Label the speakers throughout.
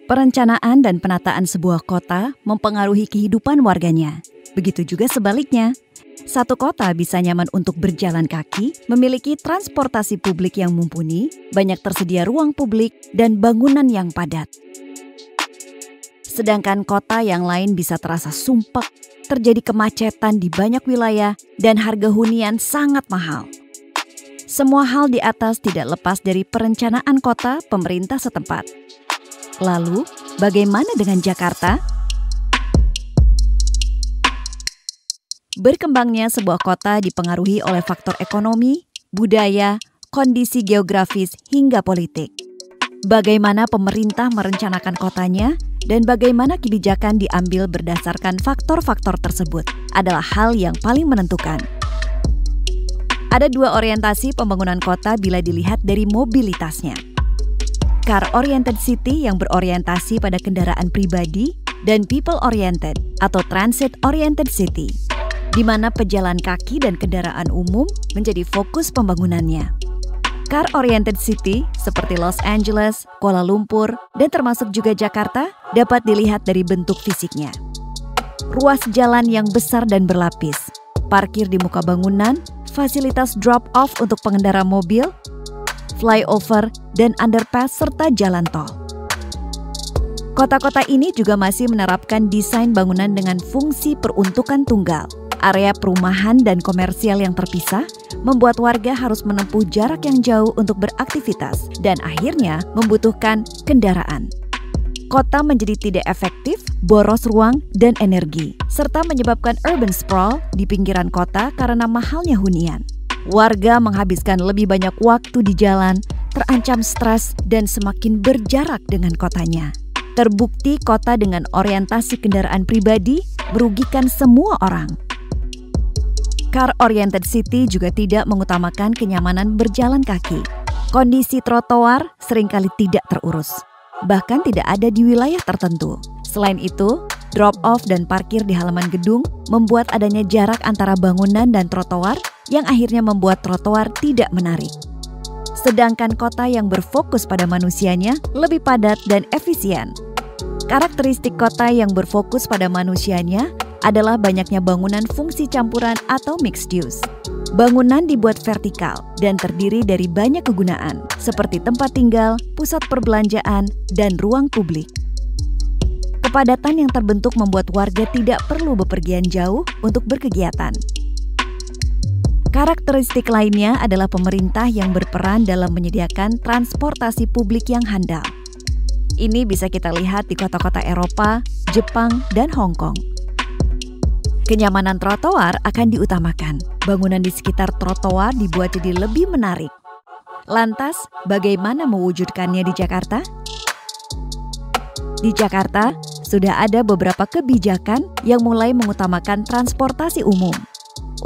Speaker 1: Perencanaan dan penataan sebuah kota mempengaruhi kehidupan warganya. Begitu juga sebaliknya. Satu kota bisa nyaman untuk berjalan kaki, memiliki transportasi publik yang mumpuni, banyak tersedia ruang publik, dan bangunan yang padat. Sedangkan kota yang lain bisa terasa sumpek, terjadi kemacetan di banyak wilayah, dan harga hunian sangat mahal. Semua hal di atas tidak lepas dari perencanaan kota pemerintah setempat. Lalu, bagaimana dengan Jakarta? Berkembangnya sebuah kota dipengaruhi oleh faktor ekonomi, budaya, kondisi geografis, hingga politik. Bagaimana pemerintah merencanakan kotanya dan bagaimana kebijakan diambil berdasarkan faktor-faktor tersebut adalah hal yang paling menentukan. Ada dua orientasi pembangunan kota bila dilihat dari mobilitasnya. Car-oriented city yang berorientasi pada kendaraan pribadi dan people-oriented atau transit-oriented city, di mana pejalan kaki dan kendaraan umum menjadi fokus pembangunannya. Car-oriented city seperti Los Angeles, Kuala Lumpur, dan termasuk juga Jakarta dapat dilihat dari bentuk fisiknya. Ruas jalan yang besar dan berlapis, parkir di muka bangunan, fasilitas drop-off untuk pengendara mobil, flyover, dan underpass serta jalan tol. Kota-kota ini juga masih menerapkan desain bangunan dengan fungsi peruntukan tunggal. Area perumahan dan komersial yang terpisah membuat warga harus menempuh jarak yang jauh untuk beraktivitas dan akhirnya membutuhkan kendaraan. Kota menjadi tidak efektif, boros ruang dan energi, serta menyebabkan urban sprawl di pinggiran kota karena mahalnya hunian. Warga menghabiskan lebih banyak waktu di jalan, terancam stres, dan semakin berjarak dengan kotanya. Terbukti kota dengan orientasi kendaraan pribadi merugikan semua orang. Car-oriented city juga tidak mengutamakan kenyamanan berjalan kaki. Kondisi trotoar seringkali tidak terurus, bahkan tidak ada di wilayah tertentu. Selain itu, drop-off dan parkir di halaman gedung membuat adanya jarak antara bangunan dan trotoar yang akhirnya membuat trotoar tidak menarik. Sedangkan kota yang berfokus pada manusianya lebih padat dan efisien. Karakteristik kota yang berfokus pada manusianya adalah banyaknya bangunan fungsi campuran atau mixed use. Bangunan dibuat vertikal dan terdiri dari banyak kegunaan seperti tempat tinggal, pusat perbelanjaan, dan ruang publik. Kepadatan yang terbentuk membuat warga tidak perlu bepergian jauh untuk berkegiatan. Karakteristik lainnya adalah pemerintah yang berperan dalam menyediakan transportasi publik yang handal. Ini bisa kita lihat di kota-kota Eropa, Jepang, dan Hong Kong. Kenyamanan trotoar akan diutamakan. Bangunan di sekitar trotoar dibuat jadi lebih menarik. Lantas, bagaimana mewujudkannya di Jakarta? Di Jakarta, sudah ada beberapa kebijakan yang mulai mengutamakan transportasi umum.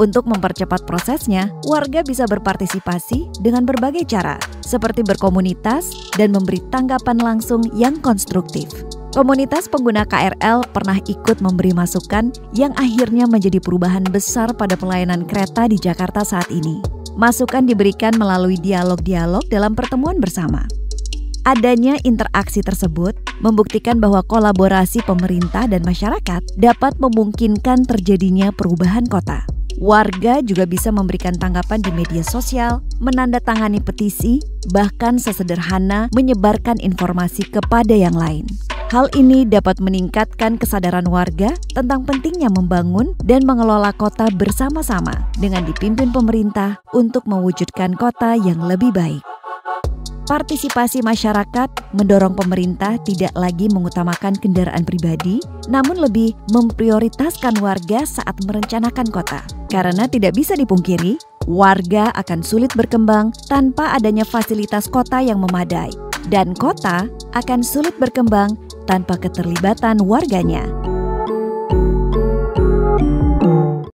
Speaker 1: Untuk mempercepat prosesnya, warga bisa berpartisipasi dengan berbagai cara, seperti berkomunitas dan memberi tanggapan langsung yang konstruktif. Komunitas pengguna KRL pernah ikut memberi masukan yang akhirnya menjadi perubahan besar pada pelayanan kereta di Jakarta saat ini. Masukan diberikan melalui dialog-dialog dalam pertemuan bersama. Adanya interaksi tersebut membuktikan bahwa kolaborasi pemerintah dan masyarakat dapat memungkinkan terjadinya perubahan kota. Warga juga bisa memberikan tanggapan di media sosial, menandatangani petisi, bahkan sesederhana menyebarkan informasi kepada yang lain. Hal ini dapat meningkatkan kesadaran warga tentang pentingnya membangun dan mengelola kota bersama-sama dengan dipimpin pemerintah untuk mewujudkan kota yang lebih baik. Partisipasi masyarakat mendorong pemerintah tidak lagi mengutamakan kendaraan pribadi, namun lebih memprioritaskan warga saat merencanakan kota. Karena tidak bisa dipungkiri, warga akan sulit berkembang tanpa adanya fasilitas kota yang memadai, dan kota akan sulit berkembang tanpa keterlibatan warganya.